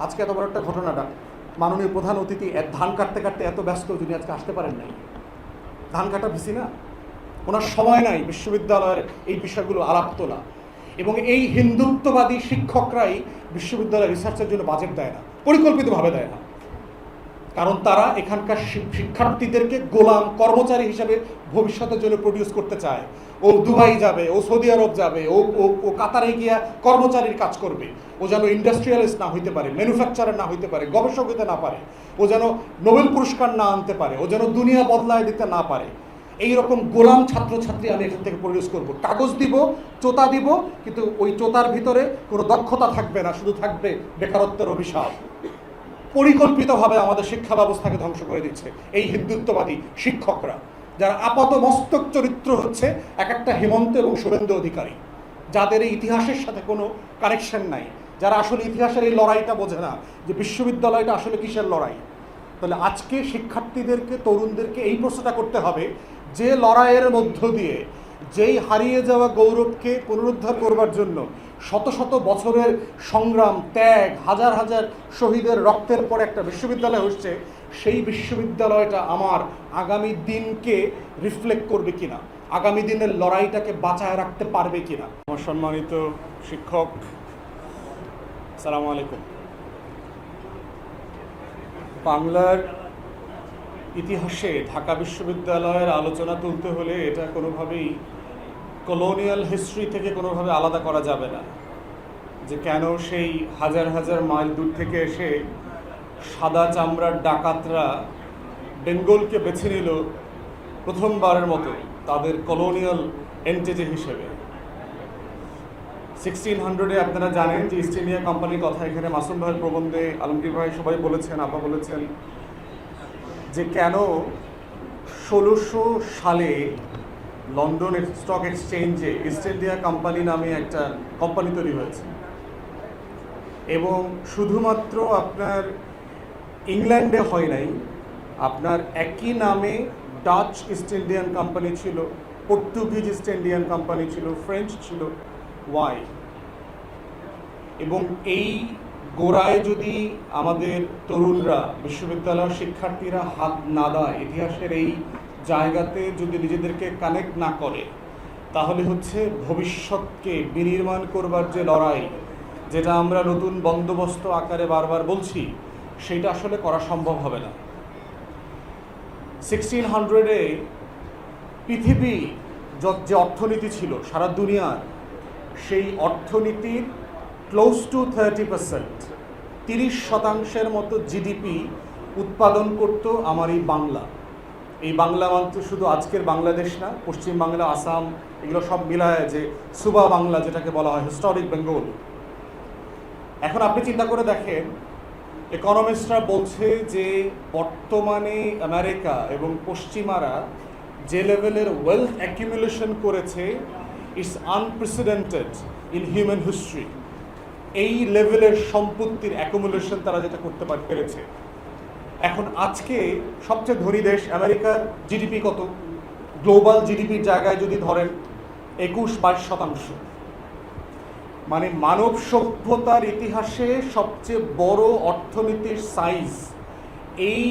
আজকে এত বড় একটা ঘটনাটা, মাননীয় প্রধান অতিথি ধান কাটতে কাটতে এত ব্যস্ত, যিনি আজকে আসতে পারেন নাই। ধান কাটা ভিসি না, ওনার সময় নাই বিশ্ববিদ্যালয়ের এই বিষয়গুলো আলাপ তোলা। এবং এই হিন্দুত্ববাদী শিক্ষকরাই বিশ্ববিদ্যালয়ের রিসার্চের জন্য বাজেট দেয় না, পরিকল্পিতভাবে দেয় না। কারণ তারা এখানকার শিক্ষার্থীদেরকে গোলাম কর্মচারী হিসাবে ভবিষ্যতের জন্য প্রডিউস করতে চায়। ও দুবাই যাবে, ও সৌদি আরব যাবে, ও ও কাতারে গিয়া কর্মচারীর কাজ করবে। ও যেন ইন্ডাস্ট্রিয়ালিস্ট না হইতে পারে, ম্যানুফ্যাকচারার না হইতে পারে, গবেষক হইতে না পারে, ও যেন নোবেল পুরস্কার না আনতে পারে, ও যেন দুনিয়া বদলায় দিতে না পারে। এইরকম গোলাম ছাত্রছাত্রী আমি এখান থেকে প্রডিউস করব। কাগজ দিব, চোতা দিব, কিন্তু ওই চোতার ভিতরে কোনো দক্ষতা থাকবে না, শুধু থাকবে বেকারত্বের অভিশাপ। পরিকল্পিতভাবে আমাদের শিক্ষা ব্যবস্থাকে ধ্বংস করে দিচ্ছে এই হিন্দুত্ববাদী শিক্ষকরা, যারা আপাত মস্তক চরিত্র হচ্ছে এক একটা হেমন্ত এবং শুভেন্দু অধিকারী, যাদের এই ইতিহাসের সাথে কোনো কানেকশন নাই, যারা আসলে ইতিহাসের এই লড়াইটা বোঝে না যে বিশ্ববিদ্যালয়টা আসলে কিসের লড়াই। তাহলে আজকে শিক্ষার্থীদেরকে, তরুণদেরকে এই প্রশ্নটা করতে হবে যে লড়াইয়ের মধ্য দিয়ে, যেই হারিয়ে যাওয়া গৌরবকে পুনরুদ্ধার করবার জন্য শত শত বছরের সংগ্রাম, ত্যাগ, হাজার হাজার শহীদের রক্তের পরে একটা বিশ্ববিদ্যালয় হচ্ছে, সেই বিশ্ববিদ্যালয়টা আমার আগামী দিনকে রিফ্লেক্ট করবে কিনা, আগামী দিনের লড়াইটাকে বাঁচায় রাখতে পারবে কিনা। আমার সম্মানিত শিক্ষক, আসসালামু আলাইকুম। বাংলার ইতিহাসে ঢাকা বিশ্ববিদ্যালয়ের আলোচনা তুলতে হলে এটা কোনোভাবেই কলোনিয়াল হিস্ট্রি থেকে কোনোভাবে আলাদা করা যাবে না। যে কেন সেই হাজার হাজার মাইল দূর থেকে এসে সাদা চামড়ার ডাকাতরা বেঙ্গলকে বেছে নিল প্রথমবারের মতো তাদের কলোনিয়াল এন্টিটি হিসেবে। 1600-এ আপনারা জানেন যে ইস্ট ইন্ডিয়া কোম্পানির কথা এখানে মাসুম ভাইয়ের প্রবন্ধে আলমগীর ভাই সবাই বলেছেন, আপা বলেছেন যে কেন 1600 সালে লন্ডন স্টক এক্সচেঞ্জে ইস্ট ইন্ডিয়া কোম্পানি নামে একটা কোম্পানি তৈরি হয়েছে। এবং শুধুমাত্র আপনার ইংল্যান্ডে হয় নাই, আপনার একই নামে ডাচ ইস্ট ইন্ডিয়ান কোম্পানি ছিল, পর্তুগিজ ইস্ট ইন্ডিয়ান কোম্পানি ছিল, ফ্রেঞ্চ ছিল। ওয়াই? এবং এই গোড়ায় যদি আমাদের তরুণরা, বিশ্ববিদ্যালয়ের শিক্ষার্থীরা হাত না দেয়, ইতিহাসের এই জায়গাতে যদি নিজেদেরকে কানেক্ট না করে, তাহলে হচ্ছে ভবিষ্যৎকে বিনির্মাণ করবার যে লড়াই, যেটা আমরা নতুন বন্দোবস্ত আকারে বারবার বলছি, সেটা আসলে করা সম্ভব হবে না। 1600-এ পৃথিবী যে অর্থনীতি ছিল সারা দুনিয়ার, সেই অর্থনীতির ক্লোজ টু 30%, 30% মতো জিডিপি উৎপাদন করত আমার এই বাংলা। এই বাংলা মাত্র শুধু আজকের বাংলাদেশ না, পশ্চিম বাংলা, আসাম, এগুলো সব মিলায় যে সুবা বাংলা যেটাকে বলা হয়, হিস্টোরিক বেঙ্গল। এখন আপনি চিন্তা করে দেখেন, ইকোনমিস্টরা বলছে যে বর্তমানে আমেরিকা এবং পশ্চিমারা যে লেভেলের ওয়েলথ অ্যাকিউমুলেশন করেছে, it's unprecedented in human history. এই লেভেলের সম্পত্তির অ্যাকুমুলেশন তারা যেটা করতে পেরেছে। এখন আজকে সবচেয়ে ধনী দেশ আমেরিকার জিডিপি কত? গ্লোবাল জিডিপির জায়গায় যদি ধরেন 21-22%। মানে মানব সভ্যতার ইতিহাসে সবচেয়ে বড় অর্থনীতির সাইজ এই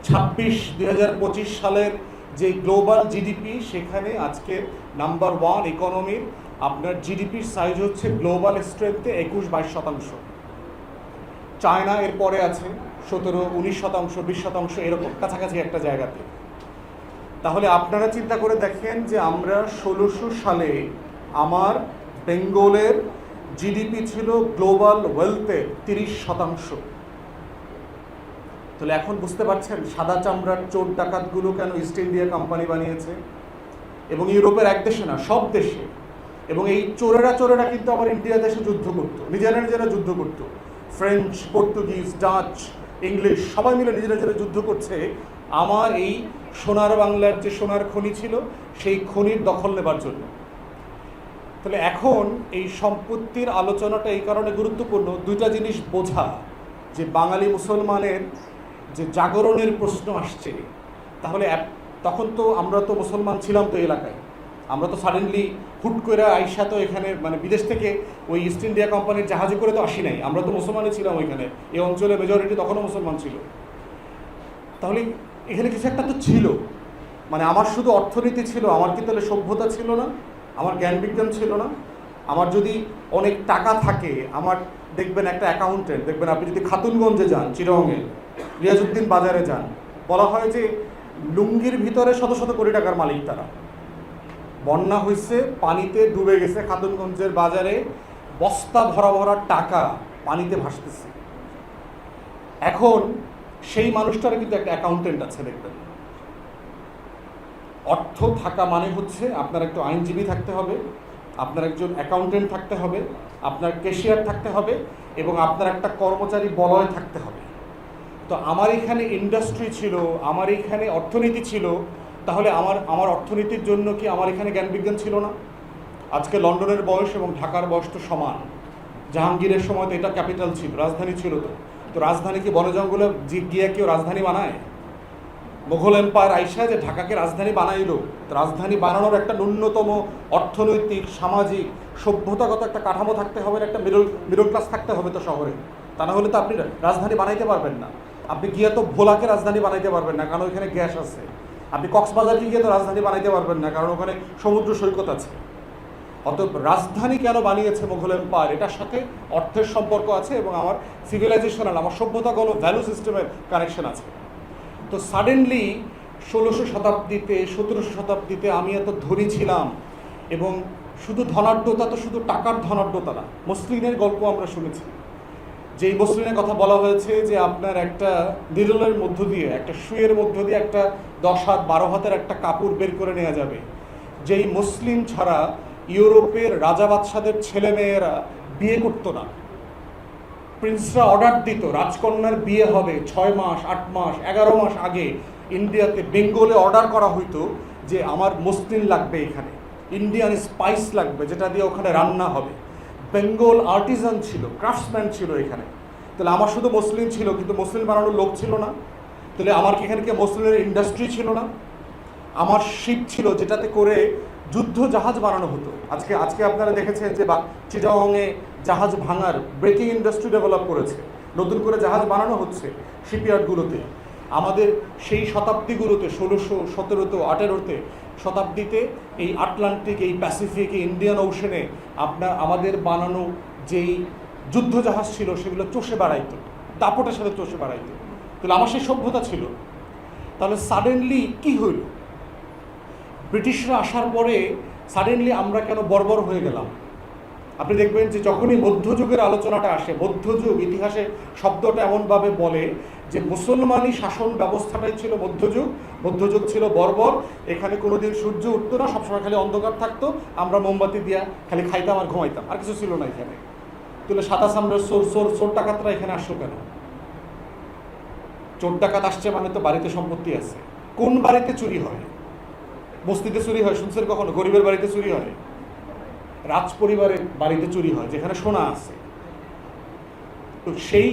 2025 সালের যে গ্লোবাল জিডিপি, সেখানে আজকে নাম্বার 1 ইকোনমির আপনার জিডিপির সাইজ হচ্ছে গ্লোবাল স্ট্রেংথে 21-22%। চায়না এর পরে আছে 17-19%, 20%, এরকম কাছাকাছি একটা জায়গাতে। তাহলে আপনারা চিন্তা করে দেখেন যে আমরা 1600 সালে আমার বেঙ্গলের জিডিপি ছিল গ্লোবাল ওয়েলথের 30%। তাহলে এখন বুঝতে পারছেন সাদা চামড়ার চোর ডাকাতগুলো কেন ইস্ট ইন্ডিয়া কোম্পানি বানিয়েছে। এবং ইউরোপের এক দেশে না, সব দেশে। এবং এই চোরেরা কিন্তু আবার ইন্ডিয়া দেশে যুদ্ধ করতো, নিজেরা যুদ্ধ করতো। ফ্রেঞ্চ, পর্তুগিজ, ডাচ, ইংলিশ সবাই মিলে নিজেরা যুদ্ধ করছে আমার এই সোনার বাংলার যে সোনার খনি ছিল, সেই খনির দখল নেবার জন্য। তাহলে এখন এই সম্পত্তির আলোচনাটা এই কারণে গুরুত্বপূর্ণ, দুইটা জিনিস বোঝা, যে বাঙালি মুসলমানের যে জাগরণের প্রশ্ন আসছে। তাহলে তখন তো আমরা তো মুসলমান ছিলাম তো এলাকায়, আমরা তো সাডেনলি হুট করে আইসা তো এখানে মানে বিদেশ থেকে ওই ইস্ট ইন্ডিয়া কোম্পানির জাহাজে করে তো আসি নাই, আমরা তো মুসলমানই ছিলাম ওইখানে, এই অঞ্চলে মেজরিটি তখনও মুসলমান ছিল। তাহলে এখানে কিছু একটা তো ছিল, মানে আমার শুধু অর্থনীতি ছিল, আমার কি তাহলে সভ্যতা ছিল না, আমার জ্ঞান বিজ্ঞান ছিল না? আমার যদি অনেক টাকা থাকে, আমার দেখবেন একটা অ্যাকাউন্টেন্ট, দেখবেন আপনি যদি খাতুনগঞ্জে যান, চিরঙে রিয়াজউদ্দিন বাজারে যান, বলা হয় যে লুঙ্গির ভিতরে শত শত কোটি টাকার মালিক তারা। বন্যা হয়েছে, পানিতে ডুবে গেছে, খাতুনগঞ্জের বাজারে বস্তা ভরা ভরা টাকা পানিতে ভাসতেছে। এখন সেই মানুষটার কিন্তু একটা অ্যাকাউন্টেন্ট আছে দেখবেন। অর্থ থাকা মানে হচ্ছে আপনার একটু আইনজীবী থাকতে হবে, আপনার একজন অ্যাকাউন্টেন্ট থাকতে হবে, আপনার ক্যাশিয়ার থাকতে হবে, এবং আপনার একটা কর্মচারী বলয় থাকতে হবে। তো আমার এখানে ইন্ডাস্ট্রি ছিল, আমার এখানে অর্থনীতি ছিল, তাহলে আমার অর্থনীতির জন্য কি আমার এখানে জ্ঞান বিজ্ঞান ছিল না? আজকে লন্ডনের বয়স এবং ঢাকার বয়স তো সমান। জাহাঙ্গীরের সময় তো এটা ক্যাপিটাল ছিল, রাজধানী ছিল। তো রাজধানী কি বনে জঙ্গলে গিয়ে কেউ রাজধানী বানায়? মুঘল এম্পায়ার আইসা যে ঢাকাকে রাজধানী বানাইল, রাজধানী বানানোর একটা ন্যূনতম অর্থনৈতিক, সামাজিক, সভ্যতাগত একটা কাঠামো থাকতে হবে, একটা মিডল ক্লাস থাকতে হবে তো শহরে। তা না হলে তো আপনি রাজধানী বানাইতে পারবেন না। আপনি গিয়ে তো ভোলাকে রাজধানী বানাইতে পারবেন না, কারণ ওইখানে গ্যাস আছে। আপনি কক্সবাজারকে গিয়ে তো রাজধানী বানাইতে পারবেন না, কারণ ওখানে সমুদ্র সৈকত আছে। অতএব রাজধানী কেন বানিয়েছে মুঘল এম্পায়ার, এটার সাথে অর্থের সম্পর্ক আছে, এবং আমার সিভিলাইজেশনাল, আমার সভ্যতাগত ভ্যালু সিস্টেমের কানেকশন আছে। তো সাডেনলি 1600 শতাব্দীতে 1700 শতাব্দীতে আমি এত ধনী ছিলাম, এবং শুধু ধনাঢ্যতা তো শুধু টাকার ধনাঢ্যতা না। মসলিনের গল্প আমরা শুনেছি, যেই মসলিনের কথা বলা হয়েছে যে আপনার একটা নিডলের মধ্য দিয়ে, একটা সুইয়ের মধ্য দিয়ে একটা 10 হাত 12 হাতের একটা কাপড় বের করে নেওয়া যাবে। যেই মুসলিম ছাড়া ইউরোপের রাজা বাদশাদের ছেলেমেয়েরা বিয়ে করতো না। প্রিন্সরা অর্ডার দিত, রাজকন্যার বিয়ে হবে 6 মাস 8 মাস 11 মাস আগে ইন্ডিয়াতে, বেঙ্গলে অর্ডার করা হইতো যে আমার মসলিন লাগবে, এখানে ইন্ডিয়ান স্পাইস লাগবে যেটা দিয়ে ওখানে রান্না হবে। বেঙ্গল আর্টিজান ছিল, ক্রাফটসম্যান ছিল এখানে। তাহলে আমার শুধু মসলিন ছিল, কিন্তু মসলিন বানানোর লোক ছিল না। তাহলে আমার কি এখানে কি মসলিনের ইন্ডাস্ট্রি ছিল না? আমার শিপ ছিল যেটাতে করে যুদ্ধ জাহাজ বানানো হতো। আজকে আপনারা দেখেছেন যে চিটাগংয়ে জাহাজ ভাঙার ব্রেকিং ইন্ডাস্ট্রি ডেভেলপ করেছে, নতুন করে জাহাজ বানানো হচ্ছে শিপইয়ার্ডগুলোতে। আমাদের সেই শতাব্দীগুলোতে 1600, 1700, 1800 শতাব্দীতে এই আটলান্টিক, এই প্যাসিফিক, এই ইন্ডিয়ান ওশনে আমাদের বানানো যেই যুদ্ধ জাহাজ ছিল সেগুলো চষে বেড়াইতো, দাপটের সাথে চষে বেড়াইতো। তাহলে আমার সেই সভ্যতা ছিল। তাহলে সাডেনলি কি হইল? ব্রিটিশরা আসার পরে সাডেনলি আমরা কেন বর্বর হয়ে গেলাম? আপনি দেখবেন যে যখনই মধ্যযুগের আলোচনাটা আসে, মধ্যযুগ ইতিহাসে শব্দটা এমনভাবে বলে যে মুসলমানি শাসন ব্যবস্থাটাই ছিল মধ্যযুগ, মধ্যযুগ ছিল বর্বর। এখানে কোনোদিন সূর্য উঠতো না, সবসময় খালি অন্ধকার থাকতো, আমরা মোমবাতি দিয়া খালি খাইতাম আর ঘুমাইতাম, আর কিছু ছিল না এখানে। তাহলে 27 আমরা চোর ডাকাতরা এখানে আসলো কেন? চোর ডাকাত আসছে মানে তো বাড়িতে সম্পত্তি আছে। কোন বাড়িতে চুরি হয়? বস্তিতে চুরি হয় শুনছেন কখনো? গরিবের বাড়িতে চুরি হয়, রাজ পরিবারের বাড়িতে চুরি হয় যেখানে সোনা আছে। তো সেই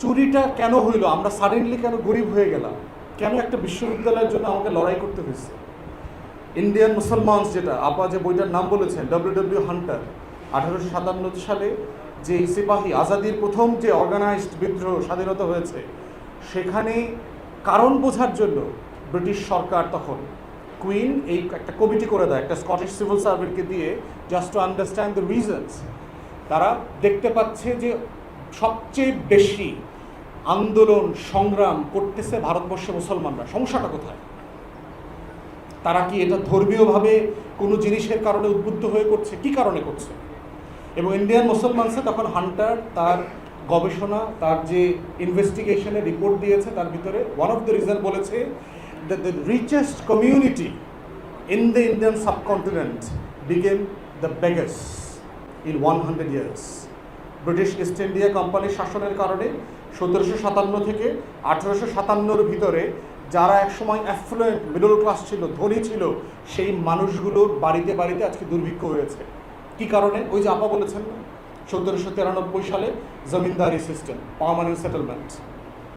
চুরিটা কেন হইলো? আমরা সাডেনলি কেন গরিব হয়ে গেলাম? কেন একটা বিশ্ববিদ্যালয়ের জন্য আমাকে লড়াই করতে হয়েছে? ইন্ডিয়ান মুসলমান, যেটা আপা যে বইটার নাম বলেছেন, ডব্লিউ হান্টার, 1857 সালে যে সিপাহী আজাদির প্রথম যে অর্গানাইজড বিদ্রোহ স্বাধীনতা হয়েছে, সেখানে কারণ বোঝার জন্য ব্রিটিশ সরকার তখন কুইন এই একটা কমিটি করে দেয়, একটা স্কটিশ সিভিল সার্ভেন্টকে দিয়ে, just to understand the reasons. তারা দেখতে পাচ্ছে যে সবচেয়ে বেশি আন্দোলন সংগ্রাম করতেছে ভারতবর্ষে মুসলমানরা। সমস্যাটা কোথায়? তারা কি এটা ধর্মীয়ভাবে কোনো জিনিসের কারণে উদ্বুদ্ধ হয়ে করছে? কি কারণে করছে? এবং ইন্ডিয়ান মুসলমানসে তখন হান্টার তার গবেষণা, তার যে ইনভেস্টিগেশনের রিপোর্ট দিয়েছে, তার ভিতরে ওয়ান অফ দ্য রিজন বলেছে that the richest community in the Indian subcontinent became the beggars in 100 years. British east India কোম্পানির শাসনের কারণে 1757 থেকে 1857 ভিতরে যারা একসময় অ্যাফ্লুয়েন্ট মিডল ক্লাস ছিল, ধনী ছিল, সেই মানুষগুলোর বাড়িতে বাড়িতে আজকে দুর্ভিক্ষ হয়েছে। কি কারণে? ওই যে আপা বলেছেন 1793 সালে জমিনদারি সিস্টেম, পার্মানেন্ট সেটেলমেন্ট।